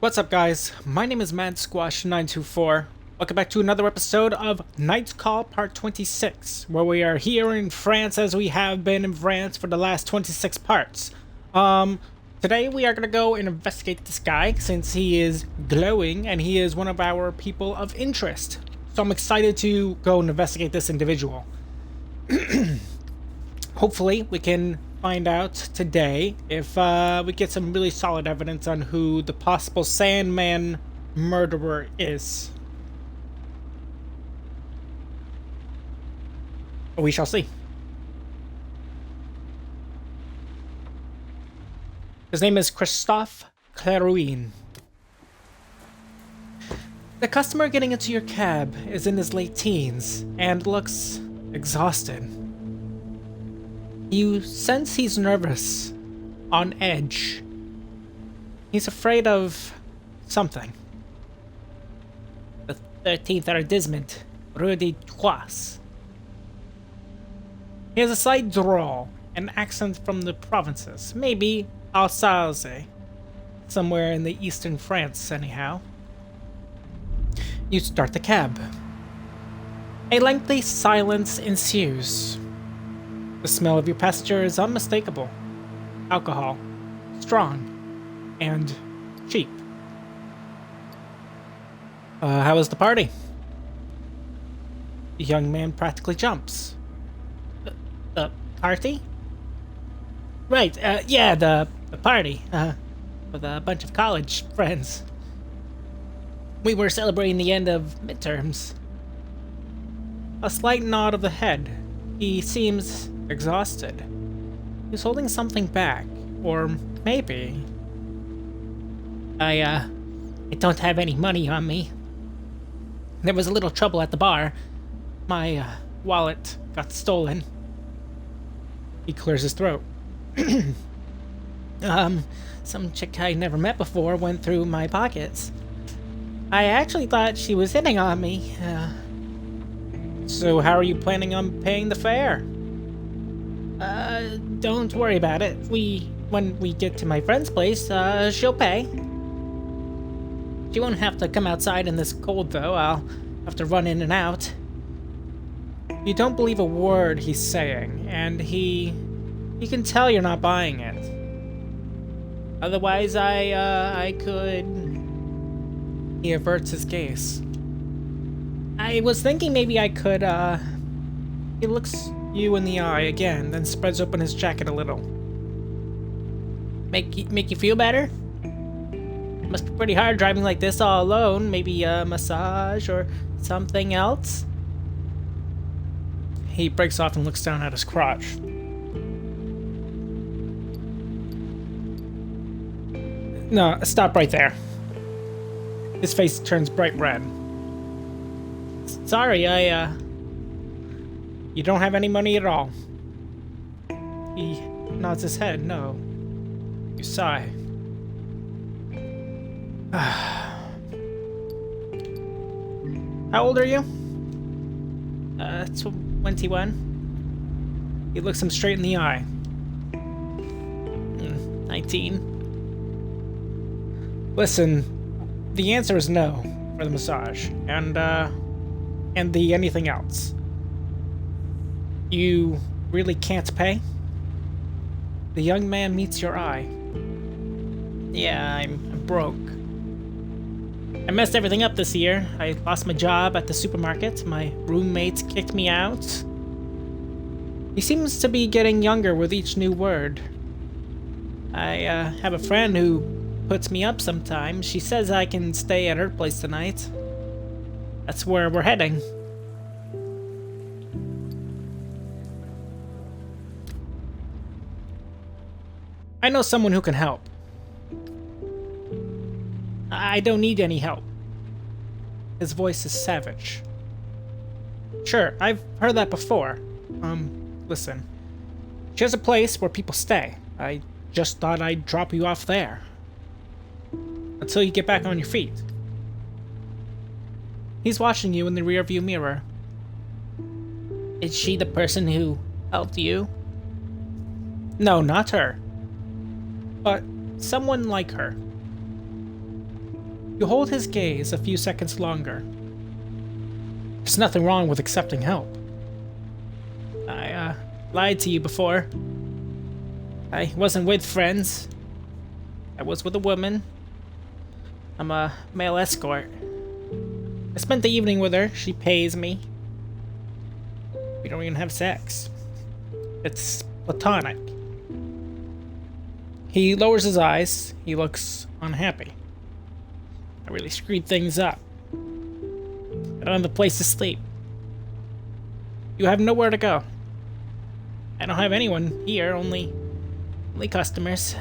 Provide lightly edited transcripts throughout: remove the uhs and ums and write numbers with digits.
What's up, guys? My name is MadSquash924. Welcome back to another episode of Knight's Call Part 26, where we are here in France as we have been in France for the last 26 parts. Today we are going to go and investigate this guy since he is glowing and he is one of our people of interest. So I'm excited to go and investigate this individual. Hopefully we can find out today if we get some really solid evidence on who the possible Sandman murderer is. We shall see. His name is Christophe Clarouin. The customer getting into your cab is in his late teens and looks exhausted. You sense he's nervous, on edge. He's afraid of something. The 13th arrondissement, Rue de Trois. He has a slight drawl, an accent from the provinces, maybe Alsace, somewhere in the eastern France anyhow. You start the cab. A lengthy silence ensues. The smell of your passenger is unmistakable. Alcohol, strong, and cheap. How was the party? The young man practically jumps. The party? Right, yeah, the party, with a bunch of college friends. We were celebrating the end of midterms. A slight nod of the head. He seems exhausted. He's holding something back, or maybe... I don't have any money on me. There was a little trouble at the bar. My, wallet got stolen. He clears his throat. Some chick I never met before went through my pockets. I actually thought she was hitting on me. So how are you planning on paying the fare? Don't worry about it. When we get to my friend's place, she'll pay. She won't have to come outside in this cold, though. I'll have to run in and out. You don't believe a word he's saying, and he can tell you're not buying it. Otherwise, I could... He averts his gaze. I was thinking maybe I could, He looks you in the eye again, then spreads open his jacket a little. Make you feel better? Must be pretty hard driving like this all alone. Maybe a massage or something else? He breaks off and looks down at his crotch. No, stop right there. His face turns bright red. Sorry, You don't have any money at all. He nods his head, no. You sigh. How old are you? 21. He looks him straight in the eye. 19. Listen, the answer is no for the massage, and the anything else. You really can't pay? The young man meets your eye. Yeah, I'm broke. I messed everything up this year. I lost my job at the supermarket. My roommates kicked me out. He seems to be getting younger with each new word. I have a friend who puts me up sometimes. She says I can stay at her place tonight. That's where we're heading. I know someone who can help. I don't need any help. His voice is savage. Sure, I've heard that before. Listen. She has a place where people stay. I just thought I'd drop you off there. Until you get back on your feet. He's watching you in the rearview mirror. Is she the person who helped you? No, not her. But someone like her. You hold his gaze a few seconds longer. There's nothing wrong with accepting help. I lied to you before. I wasn't with friends. I was with a woman. I'm a male escort. I spent the evening with her. She pays me. We don't even have sex. It's platonic. He lowers his eyes. He looks unhappy. I really screwed things up. I don't have a place to sleep. You have nowhere to go. I don't have anyone here, only customers.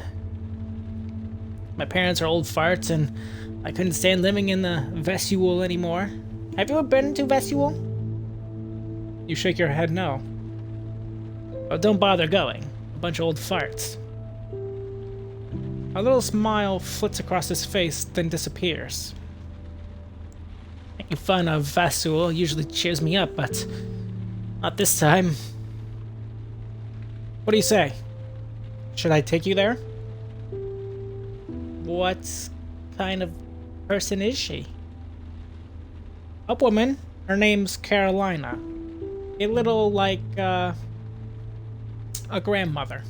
My parents are old farts, and I couldn't stand living in the vestibule anymore. Have you ever been to vestibule? You shake your head no. Oh, don't bother going. A bunch of old farts. A little smile flits across his face, then disappears. Making fun of vestibule usually cheers me up, but not this time. What do you say? Should I take you there? What kind of person is she? A woman. Her name's Carolina. A little like, a grandmother.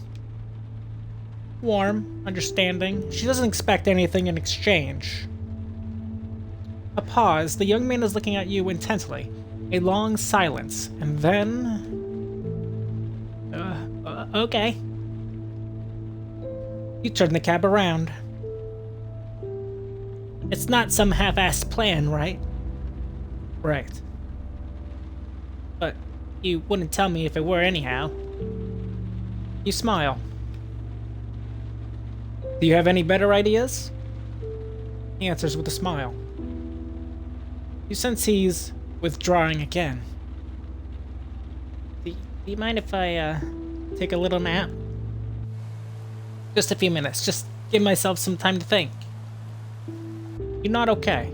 Warm, understanding. She doesn't expect anything in exchange. A pause. The young man is looking at you intently. A long silence, and then... okay. You turn the cab around. It's not some half-assed plan, right? Right. But you wouldn't tell me if it were anyhow. You smile. Do you have any better ideas? He answers with a smile. You sense he's withdrawing again. Do you mind if I, take a little nap? Just a few minutes. Just give myself some time to think. You're not okay.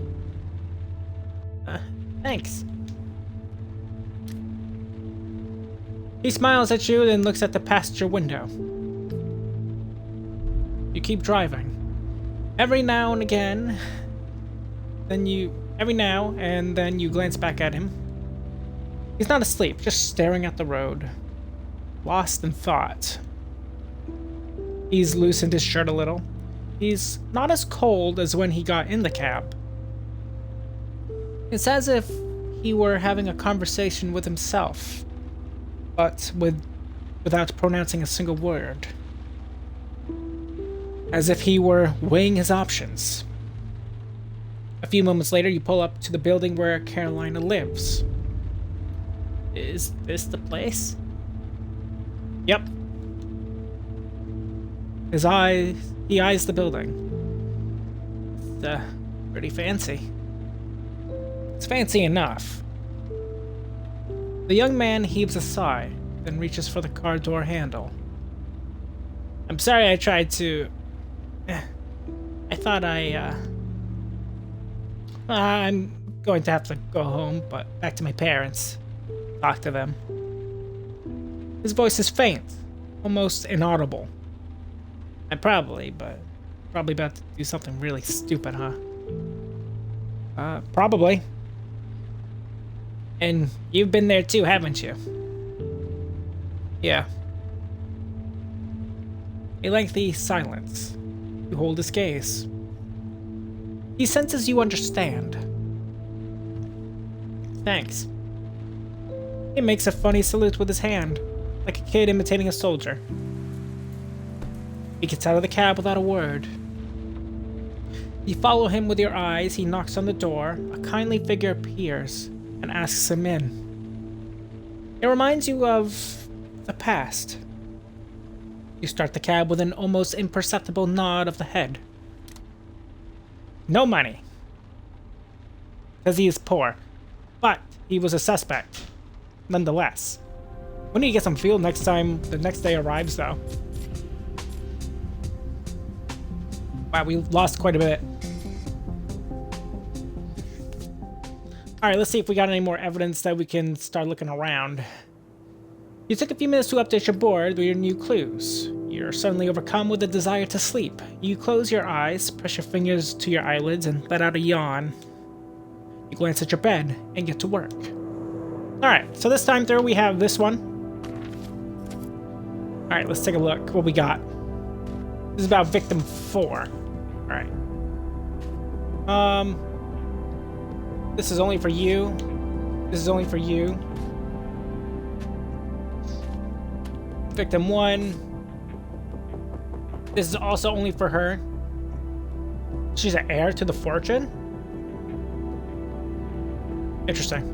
Thanks. He smiles at you, then looks at the passenger window. You keep driving. Every now and then you glance back at him. He's not asleep, just staring at the road, lost in thought. He's loosened his shirt a little. He's not as cold as when he got in the cab. It's as if he were having a conversation with himself, but without pronouncing a single word. As if he were weighing his options. A few moments later, you pull up to the building where Carolina lives. Is this the place? Yep. He eyes the building. It's, pretty fancy. It's fancy enough. The young man heaves a sigh, then reaches for the car door handle. I'm sorry I tried to... I thought I'm going to have to go home, but back to my parents. Talk to them. His voice is faint, almost inaudible. Probably about to do something really stupid, huh? Probably. And you've been there too, haven't you? Yeah. A lengthy silence. You hold his gaze. He senses you understand. Thanks. He makes a funny salute with his hand, like a kid imitating a soldier. He gets out of the cab without a word. You follow him with your eyes. He knocks on the door. A kindly figure appears and asks him in. It reminds you of the past. You start the cab with an almost imperceptible nod of the head. No money. Because he is poor. But he was a suspect. Nonetheless. We need to get some fuel the next day arrives, though. Wow, we lost quite a bit. Alright, let's see if we got any more evidence that we can start looking around. You took a few minutes to update your board with your new clues. You're suddenly overcome with a desire to sleep. You close your eyes, press your fingers to your eyelids, and let out a yawn. You glance at your bed and get to work. Alright, so this time through we have this one. Alright, let's take a look what we got. This is about victim 4. Alright. This is only for you. This is only for you. Victim 1. This is also only for her. She's an heir to the fortune? Interesting.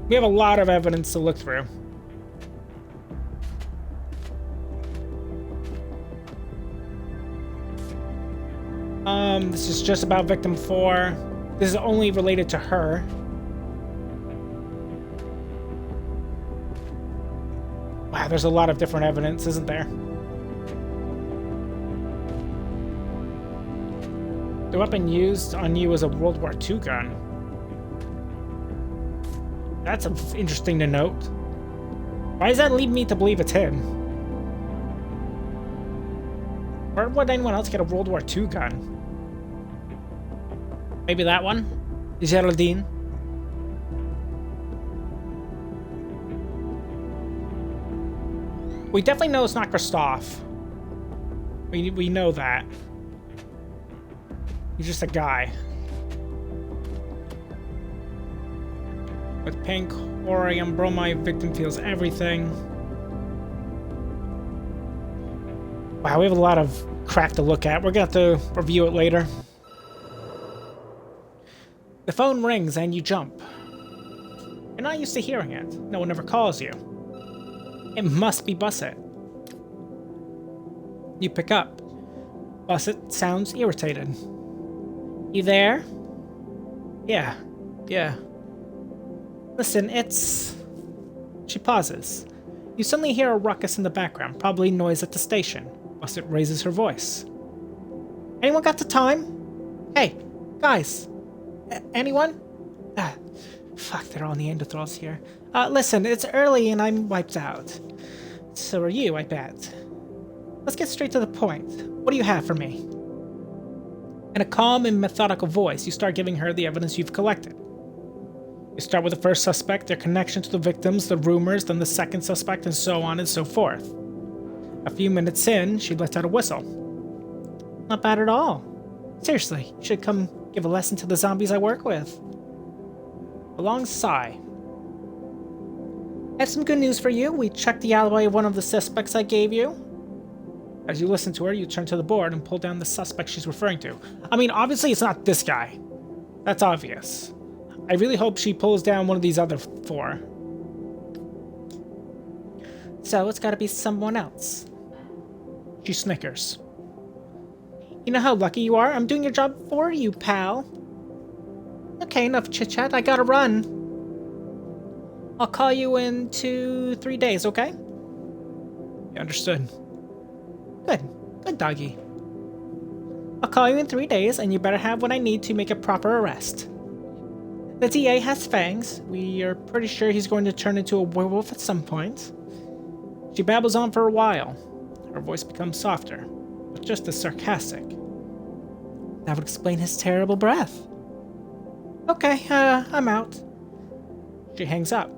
We have a lot of evidence to look through. This is just about victim 4. This is only related to her. Wow, there's a lot of different evidence, isn't there? The weapon used on you was a World War II gun. That's interesting to note. Why does that lead me to believe it's him? Where would anyone else get a World War II gun? Maybe that one? Geraldine? We definitely know it's not Christophe. We know that. He's just a guy. With pink Orium bromide, victim feels everything. Wow, we have a lot of crap to look at. We're gonna have to review it later. The phone rings and you jump. You're not used to hearing it. No one ever calls you. It must be Busset. You pick up. Busset sounds irritated. You there? Yeah. Listen, it's... She pauses. You suddenly hear a ruckus in the background, probably noise at the station. Busset raises her voice. Anyone got the time? Hey, guys. Anyone? Fuck, they're all Neanderthals here. Listen, it's early and I'm wiped out. So are you, I bet. Let's get straight to the point. What do you have for me? In a calm and methodical voice, you start giving her the evidence you've collected. You start with the first suspect, their connection to the victims, the rumors, then the second suspect, and so on and so forth. A few minutes in, she lets out a whistle. Not bad at all. Seriously, you should come give a lesson to the zombies I work with. A long sigh. I have some good news for you. We checked the alibi of one of the suspects I gave you. As you listen to her, you turn to the board and pull down the suspect she's referring to. I mean, obviously it's not this guy. That's obvious. I really hope she pulls down one of these other 4. So it's gotta be someone else. She snickers. You know how lucky you are? I'm doing your job for you, pal. Okay, enough chit-chat. I gotta run. I'll call you in 2-3 days, okay? You understood. Good doggy. I'll call you in 3 days, and you better have what I need to make a proper arrest. The DA has fangs. We are pretty sure he's going to turn into a werewolf at some point. She babbles on for a while. Her voice becomes softer, but just as sarcastic. That would explain his terrible breath. Okay, I'm out. She hangs up.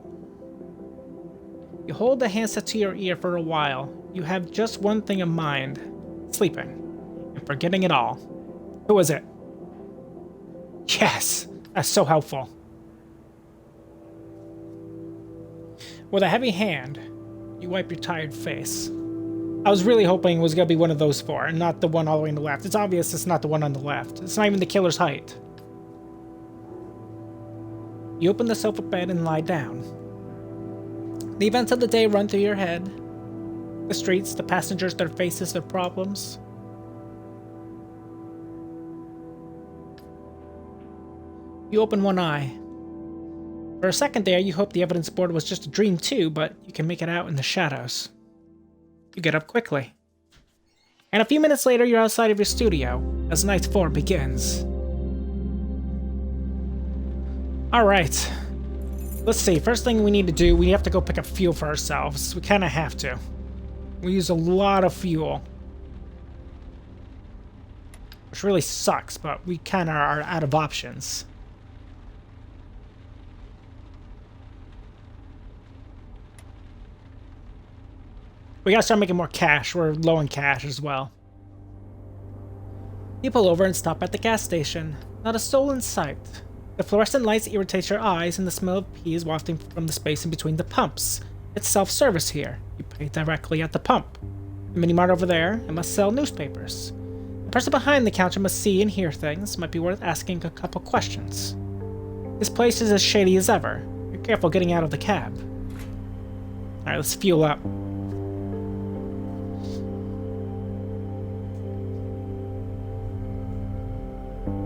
You hold the handset to your ear for a while. You have just one thing in mind. Sleeping. And forgetting it all. Who is it? Yes! That's so helpful. With a heavy hand, you wipe your tired face. I was really hoping it was going to be one of those 4, and not the one all the way on the left. It's obvious it's not the one on the left. It's not even the killer's height. You open the sofa bed and lie down. The events of the day run through your head. The streets, the passengers, their faces, their problems. You open one eye. For a second there, you hope the evidence board was just a dream too, but you can make it out in the shadows. You get up quickly. And a few minutes later, you're outside of your studio as Night 4 begins. Alright. Let's see. First thing we need to do, we have to go pick up fuel for ourselves. We kind of have to. We use a lot of fuel. Which really sucks, but we kind of are out of options. We gotta start making more cash. We're low on cash as well. You pull over and stop at the gas station. Not a soul in sight. The fluorescent lights irritate your eyes and the smell of pee is wafting from the space in between the pumps. It's self-service here. You pay directly at the pump. The mini-mart over there, it must sell newspapers. The person behind the counter must see and hear things. Might be worth asking a couple questions. This place is as shady as ever. Be careful getting out of the cab. Alright, let's fuel up.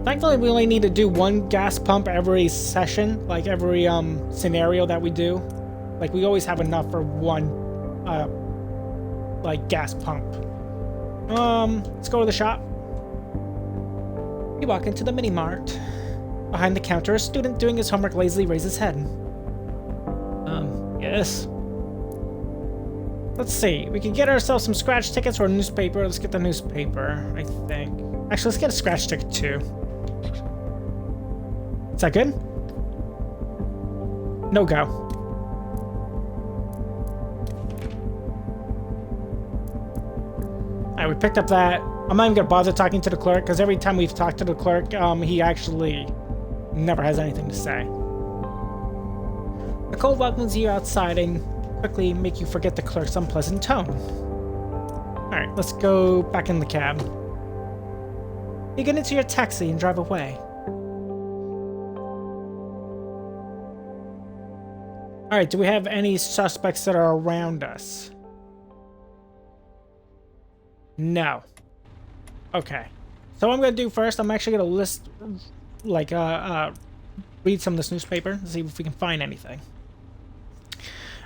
Thankfully, we only need to do one gas pump every session, like every scenario that we do. Like, we always have enough for one, like, gas pump. Let's go to the shop. You walk into the mini-mart. Behind the counter, a student doing his homework lazily raises his head. Yes? Let's see. We can get ourselves some scratch tickets or a newspaper. Let's get the newspaper, I think. Actually, let's get a scratch ticket, too. Is that good? No go. Alright, we picked up that. I'm not even gonna bother talking to the clerk, because every time we've talked to the clerk, he actually never has anything to say. The cold welcomes you outside and quickly make you forget the clerk's unpleasant tone. Alright, let's go back in the cab. You get into your taxi and drive away. Alright, do we have any suspects that are around us? No. Okay. So what I'm going to do first, I'm actually going to list, like, read some of this newspaper and see if we can find anything.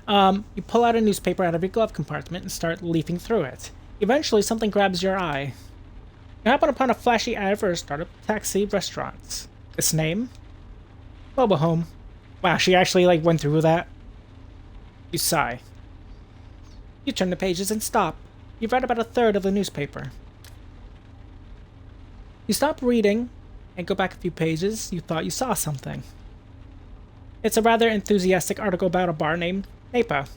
You pull out a newspaper out of your glove compartment and start leafing through it. Eventually, something grabs your eye. You happen upon a flashy ad for a startup taxi restaurant. Its name? Mobile Home. Wow, she actually, like, went through that. You sigh. You turn the pages and stop. You've read about a third of the newspaper. You stop reading and go back a few pages. You thought you saw something. It's a rather enthusiastic article about a bar named Napa.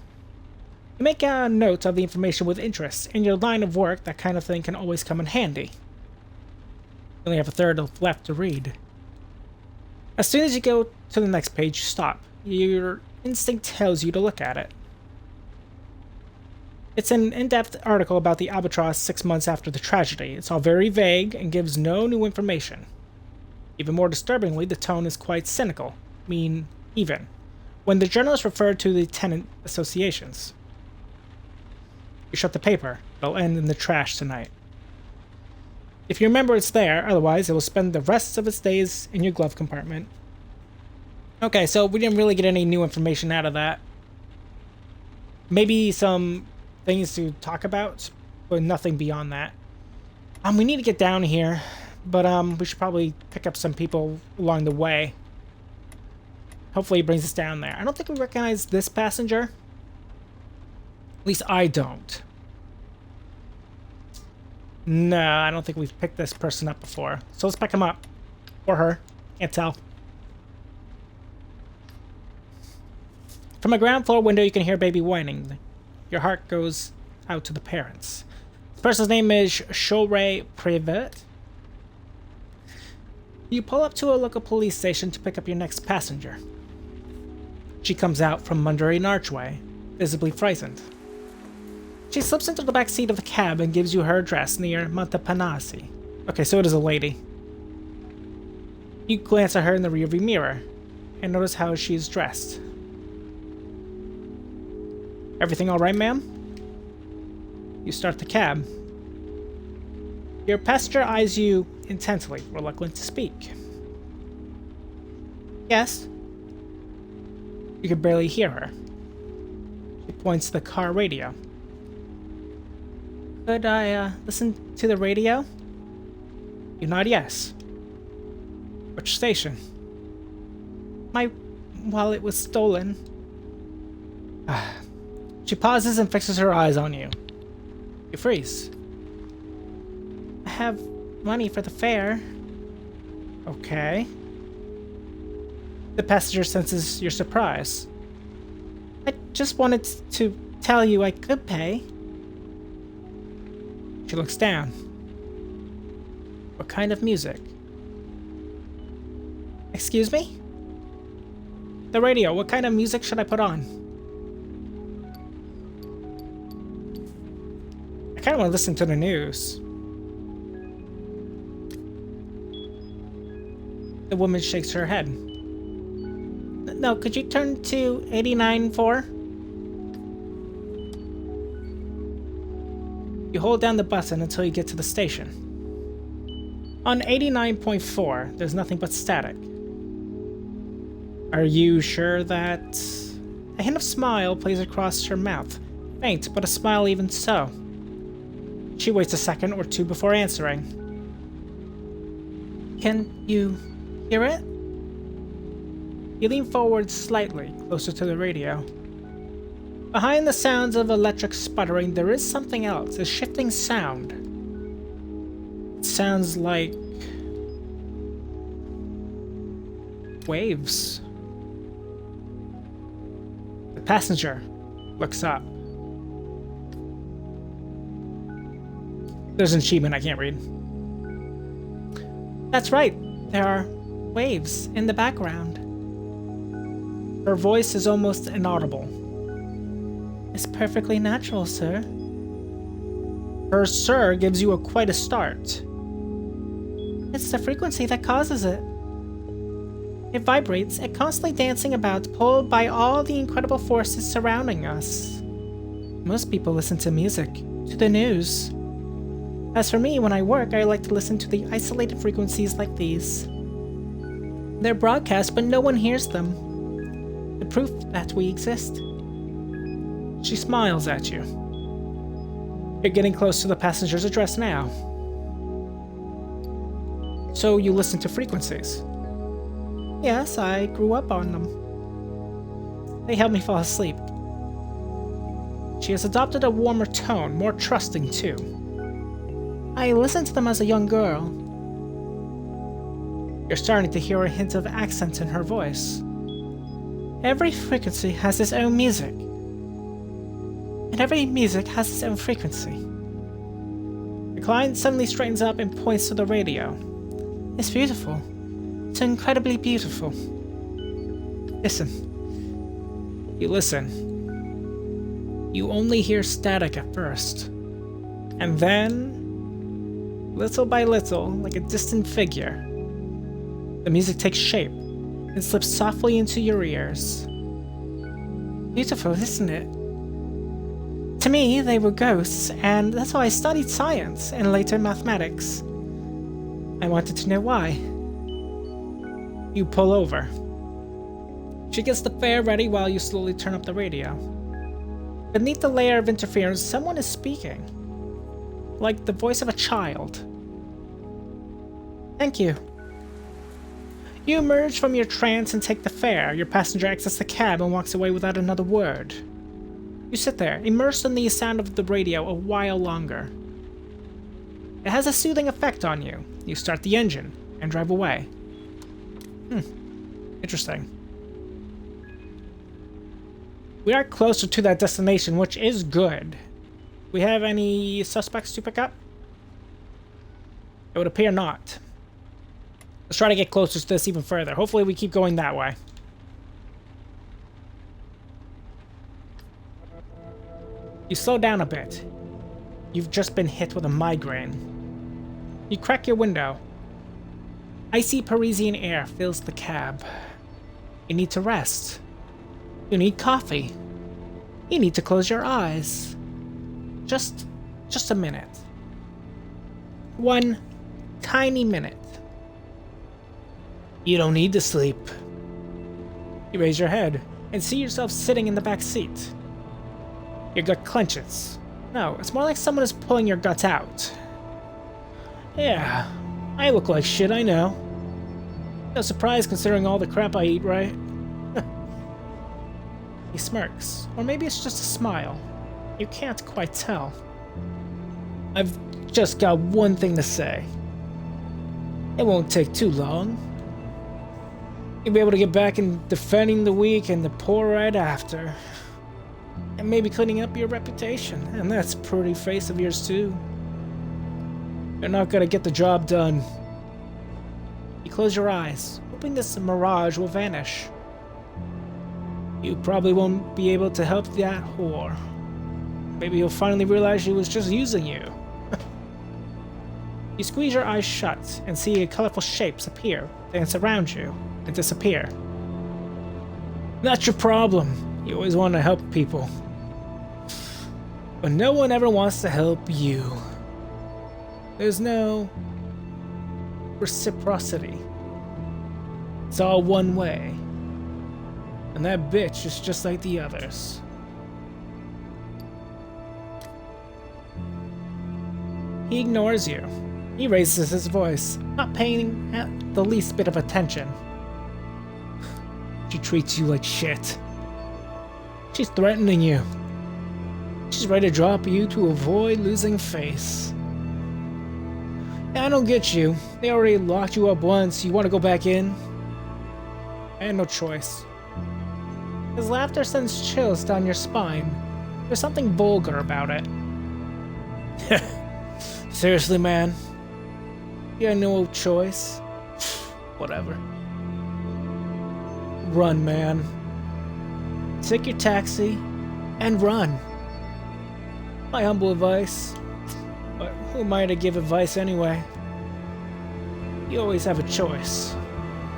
You make a note of the information with interest. In your line of work, that kind of thing can always come in handy. You only have a third left to read. As soon as you go to the next page, you stop. Your instinct tells you to look at it. It's an in-depth article about the albatross 6 months after the tragedy. It's all very vague and gives no new information. Even more disturbingly, the tone is quite cynical, even, when the journalist referred to the tenant associations. You shut the paper. It'll end in the trash tonight. If you remember, it's there. Otherwise, it will spend the rest of its days in your glove compartment. Okay, so we didn't really get any new information out of that. Maybe some things to talk about, but nothing beyond that. We need to get down here, but we should probably pick up some people along the way. Hopefully it brings us down there. I don't think we recognize this passenger. At least I don't. No, I don't think we've picked this person up before. So let's pick him up. Or her. Can't tell. From a ground floor window, you can hear baby whining. Your heart goes out to the parents. This person's name is Shoray Privet. You pull up to a local police station to pick up your next passenger. She comes out from under an archway, visibly frightened. She slips into the back seat of the cab and gives you her address near Montepanasi. Okay, so it is a lady. You glance at her in the rearview mirror and notice how she is dressed. Everything all right, ma'am? You start the cab. Your passenger eyes you intently, reluctant to speak. Yes? You can barely hear her. She points to the car radio. Could I, listen to the radio? You nod yes. Which station? My wallet was stolen. She pauses and fixes her eyes on you. You freeze. I have money for the fare. Okay. The passenger senses your surprise. I just wanted to tell you I could pay. She looks down. What kind of music? Excuse me? The radio, what kind of music should I put on? I kind of want to listen to the news. The woman shakes her head. No, could you turn to 89.4? You hold down the button until you get to the station. On 89.4, there's nothing but static. Are you sure that... A hint of smile plays across her mouth. Faint, but a smile even so. She waits a second or two before answering. Can you hear it? You lean forward slightly, closer to the radio. Behind the sounds of electric sputtering, there is something else, a shifting sound. It sounds like... waves. The passenger looks up. There's an achievement I can't read. That's right, there are waves in the background. Her voice is almost inaudible. It's perfectly natural, sir. Her sir gives you quite a start. It's the frequency that causes it. It vibrates, it constantly dancing about, pulled by all the incredible forces surrounding us. Most people listen to music, to the news. As for me, when I work, I like to listen to the isolated frequencies like these. They're broadcast, but no one hears them. The proof that we exist. She smiles at you. You're getting close to the passenger's address now. So you listen to frequencies? Yes, I grew up on them. They help me fall asleep. She has adopted a warmer tone, more trusting too. I listened to them as a young girl. You're starting to hear a hint of accent in her voice. Every frequency has its own music. And every music has its own frequency. The client suddenly straightens up and points to the radio. It's beautiful. It's incredibly beautiful. Listen. You listen. You only hear static at first. And then, little by little, like a distant figure, the music takes shape and slips softly into your ears. Beautiful, isn't it? To me, they were ghosts, and that's why I studied science and later mathematics. I wanted to know why. You pull over. She gets the fare ready while you slowly turn up the radio. Beneath the layer of interference, someone is speaking. Like the voice of a child. Thank you. You emerge from your trance and take the fare. Your passenger exits the cab and walks away without another word. You sit there, immersed in the sound of the radio a while longer. It has a soothing effect on you. You start the engine and drive away. Interesting. We are closer to that destination, which is good. We have any suspects to pick up? It would appear not. Let's try to get closer to this even further. Hopefully we keep going that way. You slow down a bit. You've just been hit with a migraine. You crack your window. Icy Parisian air fills the cab. You need to rest. You need coffee. You need to close your eyes. Just a minute. One tiny minute. You don't need to sleep. You raise your head and see yourself sitting in the back seat. Your gut clenches. No, it's more like someone is pulling your guts out. Yeah, I look like shit, I know. No surprise considering all the crap I eat, right? He smirks, or maybe it's just a smile. You can't quite tell. I've just got one thing to say. It won't take too long. You'll be able to get back in defending the weak and the poor right after. And maybe cleaning up your reputation. And that's a pretty face of yours too. You're not gonna get the job done. You close your eyes, hoping this mirage will vanish. You probably won't be able to help that whore. Maybe you'll finally realize she was just using you. You squeeze your eyes shut and see colorful shapes appear, dance around you, and disappear. That's your problem. You always want to help people. But no one ever wants to help you. There's no reciprocity. It's all one way. And that bitch is just like the others. He ignores you. He raises his voice, not paying the least bit of attention. She treats you like shit. She's threatening you. She's ready to drop you to avoid losing face. I don't get you. They already locked you up once. You want to go back in? I had no choice. His laughter sends chills down your spine. There's something vulgar about it. Seriously, man? You had no choice? Whatever. Run, man. Take your taxi and run. My humble advice. But who am I to give advice anyway? You always have a choice.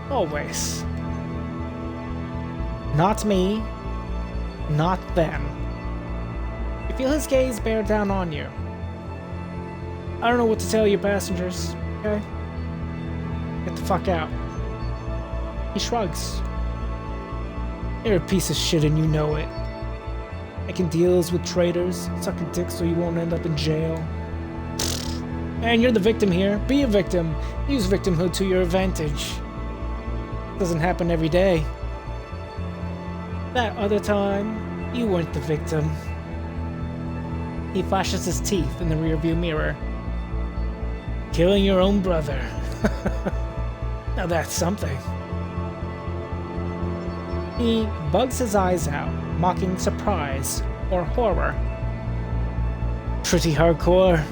Always. Not me. Not them. You feel his gaze bear down on you. I don't know what to tell you passengers, okay? Get the fuck out. He shrugs. You're a piece of shit and you know it. Making deals with traitors, sucking dick so you won't end up in jail. Man, you're the victim here. Be a victim. Use victimhood to your advantage. Doesn't happen every day. That other time, you weren't the victim. He flashes his teeth in the rearview mirror. Killing your own brother. Now that's something. He bugs his eyes out, mocking surprise or horror. Pretty hardcore.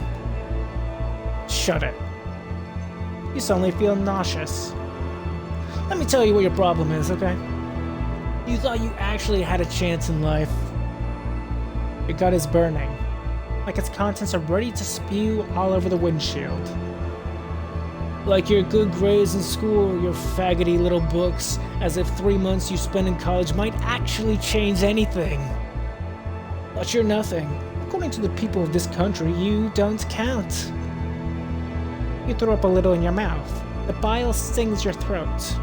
Shut it. You suddenly feel nauseous. Let me tell you what your problem is, okay? You thought you actually had a chance in life. Your gut is burning, like its contents are ready to spew all over the windshield. Like your good grades in school, your faggoty little books, as if 3 months you spent in college might actually change anything. But you're nothing. According to the people of this country, you don't count. You throw up a little in your mouth. The bile stings your throat.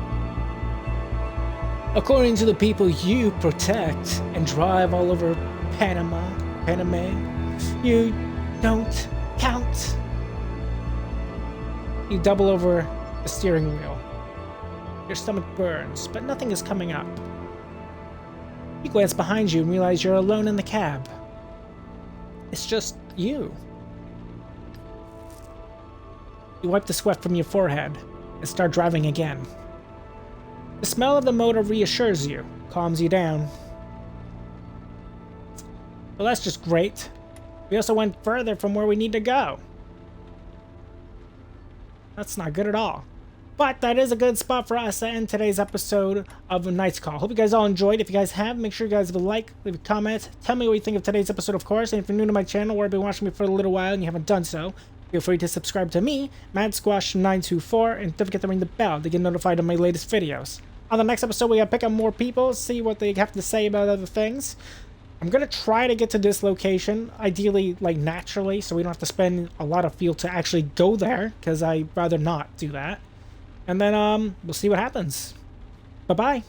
According to the people you protect and drive all over Panama, you don't count. You double over the steering wheel. Your stomach burns, but nothing is coming up. You glance behind you and realize you're alone in the cab. It's just you. You wipe the sweat from your forehead and start driving again. The smell of the motor reassures you, calms you down. Well, that's just great. We also went further from where we need to go. That's not good at all. But that is a good spot for us to end today's episode of Night's Call. Hope you guys all enjoyed. If you guys have, make sure you guys leave a like, leave a comment. Tell me what you think of today's episode, of course. And if you're new to my channel or have been watching me for a little while and you haven't done so, feel free to subscribe to me, MadSquash924, and don't forget to ring the bell to get notified of my latest videos. On the next episode, we gotta pick up more people, see what they have to say about other things. I'm gonna try to get to this location, ideally, like, naturally, so we don't have to spend a lot of fuel to actually go there, because I'd rather not do that. And then, we'll see what happens. Bye-bye.